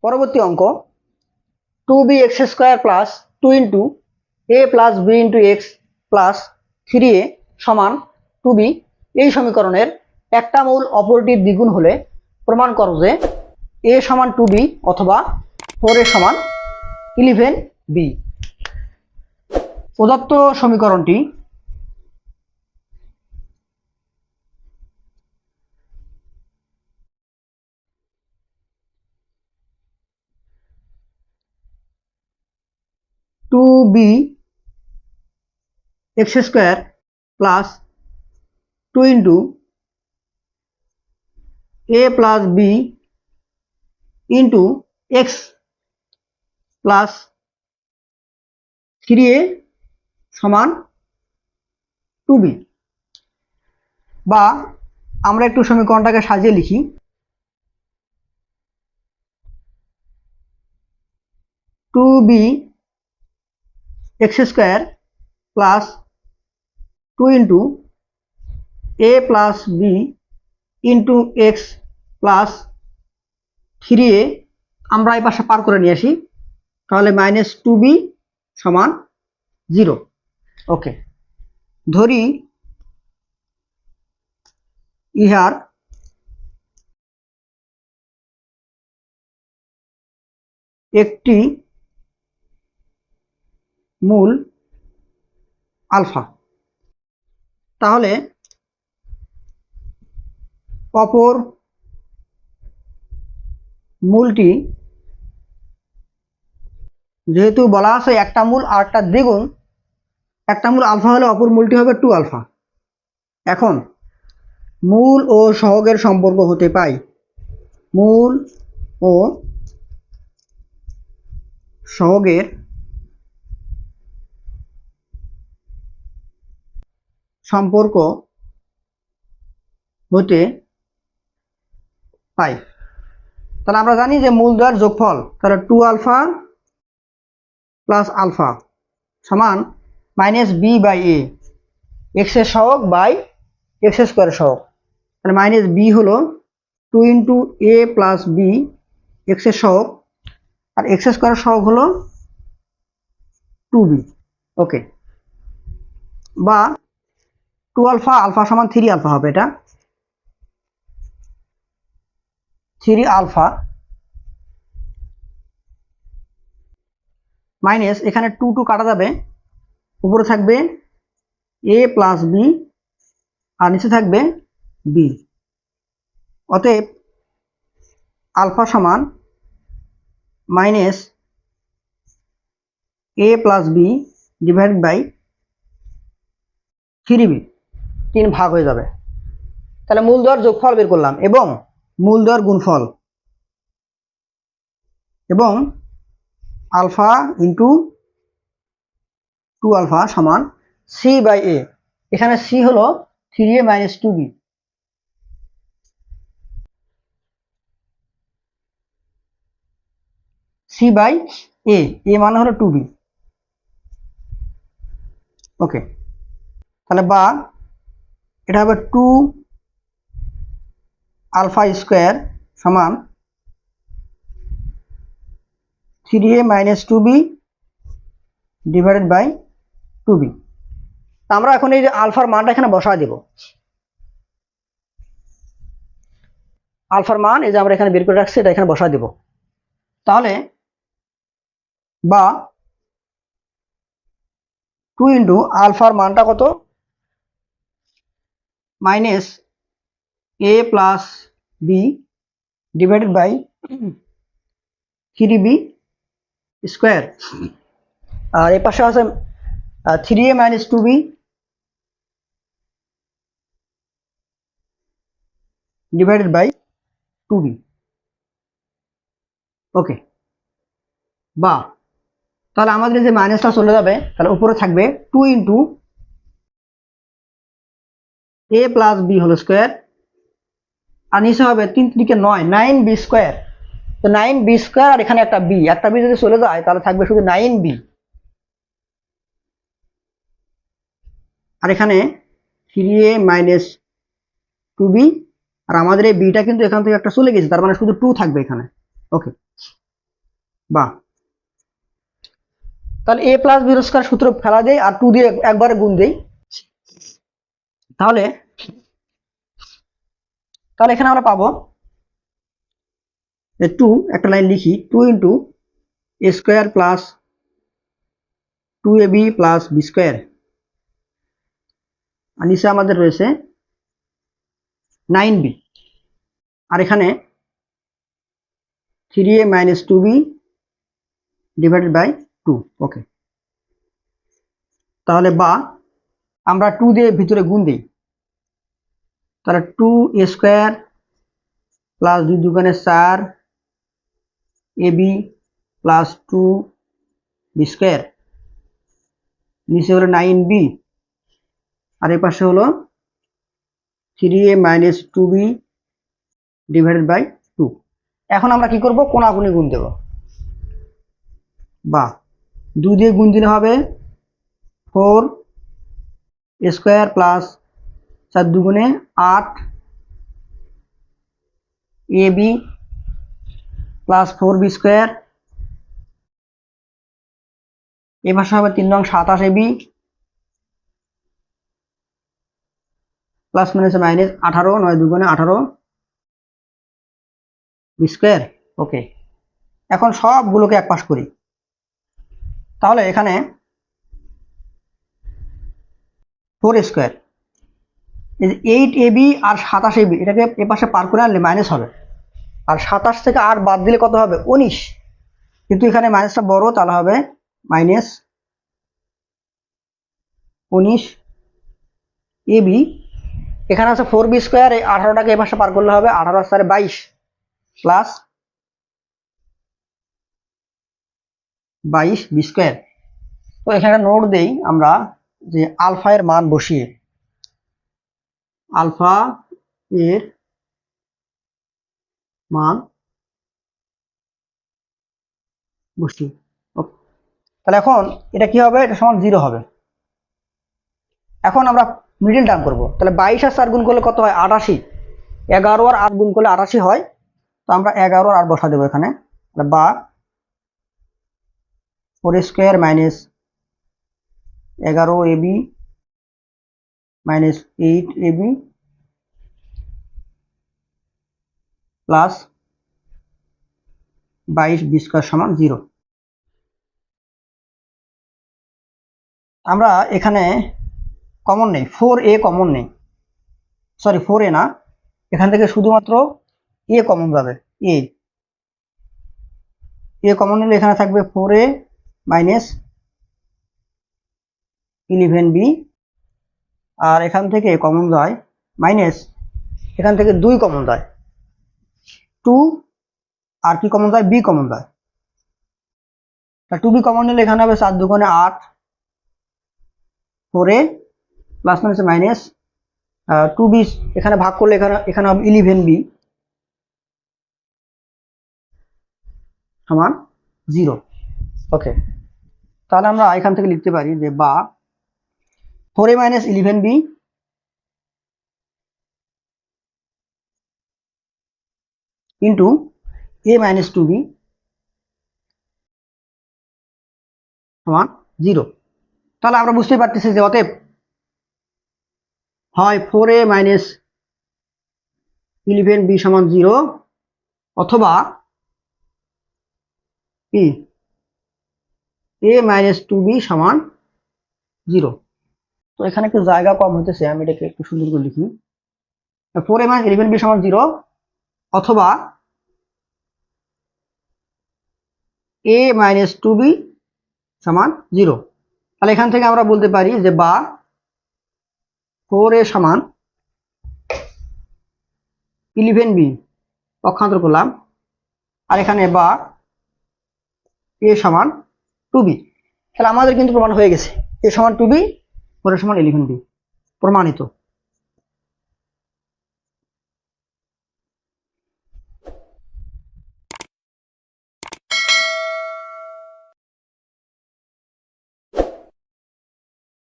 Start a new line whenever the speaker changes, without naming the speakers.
পরবর্তী অঙ্ক 2bx² plus 2 into a plus b into x plus 3a সমান 2b এই সমীকরণের একটা মূল অপরটির দ্বিগুণ হলে প্রমাণ করো যে a সমান 2b অথবা 4a সমান 11b। প্রদত্ত সমীকরণটি two b x² plus 2 into a plus b into x plus 3a সমান 2b। বা আমরা একটু সমীকরণটাকে সাজিয়ে লিখি, 2bx² plus 2 into a plus b into x plus 3a আমরা এই পাশে পার করে নিয়ে আসি, তাহলে -2b সমান 0। ওকে, ধরি ইহার একটি মূল আলফা, তাহলে অপর মূলটি যেহেতু বলা আছে একটা মূল আর একটা দ্বিগুণ, একটা মূল আলফা হলে অপর মূলটি হবে 2 আলফা। এখন মূল ও সহগের সম্পর্ক হতে পাই মূল ও সহগের সম্পর্ক হতে পাই। তাহলে আমরা জানি যে মূল দ্বয়ের যোগফল, তাহলে 2 আলফা প্লাস আলফা সমান -b/a, এক্স এর সহগ বাই x² সহগ। তাহলে -b হলো 2 into a plus b x এর সহগ, আর x² সহগ হলো 2b। ওকে, বা 2 আলফা আলফা সমান 3 আলফা হবে, এটা 3 আলফা মাইনাস এখানে 2 2 কাটা যাবে, উপরে থাকবে a প্লাস b আর নিচে থাকবে b। অতএব আলফা সমান -a plus b divided by 3b, 3 ভাগ হয়ে যাবে। তাহলে মূল দ্বয়ের যোগফল বের করলাম এবং মূল দ্বয়ের গুণফল, এবং আলফা ইন্টু 2 আলফা সমান c/a। এখানে c হলো 3a minus 2b, c/a, a মানে হলো 2b। ওকে, তাহলে বা এটা হবে 2 আলফা স্কোয়ার সমান 3a minus 2b divided by 2b। আমরা এখন এই যে আলফার মানটা এখানে বসা দেব, আলফার মান এই যে আমরা এখানে বের করে রাখছি, এটা এখানে বসা দেব। তাহলে বা 2 ইন্টু আলফার মানটা কত, -a plus b divided by 3b square, আর এর পাশে আছে 3a minus 2b divided by 2b। ওকে, বা তাহলে আমাদের যে মাইনাসটা চলে যাবে, তাহলে উপরে থাকবে 2 into a plus b whole square, আর নিচে হবে 3 3 9, 9b স্কোয়ার। তো 9b স্কোয়ার আর এখানে একটা b যদি চলে যায় তাহলে থাকবে শুধু 9b, আর এখানে 3a মাইনাস 2b, আর আমাদের এই বিটা কিন্তু এখান থেকে একটা চলে গেছে, তার মানে শুধু 2 থাকবে এখানে। ওকে, বা তাহলে a প্লাস বি স্কয়ার সূত্র ফেলা দেই আর 2 দিয়ে একবারে গুণ দেই। তাহলে এখানে আমরা পাবো 2, একটা লাইন লিখি, 2 into a square plus 2ab plus b square, আর নিচে আমাদের রয়েছে 9b, আর এখানে 3a minus 2b divided by 2। ওকে, তাহলে বা আমরা 2 দিয়ে ভিতরে গুণ দিই, তাহলে 2a স্কয়ার প্লাস 2 দুগুণে 4 ab প্লাস 2b স্কয়ার, নিচে হলো 9b, আর এই পাশে হলো 3a minus 2b divided by 2। এখন আমরা কি করব, কোণাগুণি গুণ দেব, বা 2 দিয়ে গুণ দিলে হবে 4 স্কয়ার প্লাস 4 দুগুণে 8 ab প্লাস 4b স্কয়ার, এই পাশে হবে 3 নং 27 ab প্লাস মাইনাস মাইনাস 18 9 দুগুণে 18 বি স্কয়ার। ওকে, এখন সবগুলোকে এক পাশ করি, তাহলে এখানে 4 স্কয়ার, এই যে 8ab আর 27ab এটাকে এ পাশে পার করে আনলে মাইনাস হবে, আর 27 থেকে 8 বাদ দিলে কত হবে 19, কিন্তু এখানে মাইনাসটা বড়, তাহলে হবে মাইনাস 19 ab, এখানে আছে 4b স্কয়ার, এই 18টাকে এই পাশে পার করলে হবে 18 আর 22 প্লাস 22 বি স্কয়ার। তো এখানে নোট দেই আমরা যে আলফা এর মান বসিয়ে, আলফা এর মান বসিয়ে, তাহলে এখন এটা কি হবে, এটা সমান 0 হবে। এখন আমরা মিডল টার্ম করব, তাহলে 22 আর 4 গুণ করলে কত হয় 88, 11 আর 8 গুণ করলে 88 হয়, তো আমরা 11 আর 8 বসা দেবো এখানে, বা 4 square minus 11ab minus 8ab plus 22 b square সমান 0। আমরা এখানে কমন নেই, 4a কমন নেই, সরি 4a না, এখান থেকে শুধুমাত্র a কমন যাবে, a কমন নিলে এখানে থাকবে 4a মাইনাস 11b, আর এখান থেকে কমন যায় মাইনাস, এখান থেকে 2 কমন যায় 2, আর কি কমন যায় b কমন যায়, তা 2b কমন নিলে এখানে হবে 4 দুগুণে 8 4a plus minus minus 2b, এখানে ভাগ করলে এখানে হবে 11b সমান 0। ওকে, তাহলে আমরা এখান থেকে লিখতে পারি যে বা 4a minus 11b into a minus 2b সমান 0। তাহলে আমরা বুঝতেই পারতেছি যে অতএব হয় 4a মাইনাস 11b সমান 0, অথবা কি a মাইনাস 2b সমান 0। তো এখানে একটু জায়গা কম হতেছে, আমি এটাকে একটু সুন্দর করে লিখি, 4a মাইনাস 11b সমান 0, অথবা a মাইনাস 2b সমান 0। তাহলে এখান থেকে আমরা বলতে পারি যে বা 4a সমান 11b পক্ষান্তর করলাম, আর এখানে বা a সমান 2b। তাহলে আমাদের কিন্তু প্রমাণ হয়ে গেছে a সমান 2b, 4a সমান 11b, প্রমাণিত।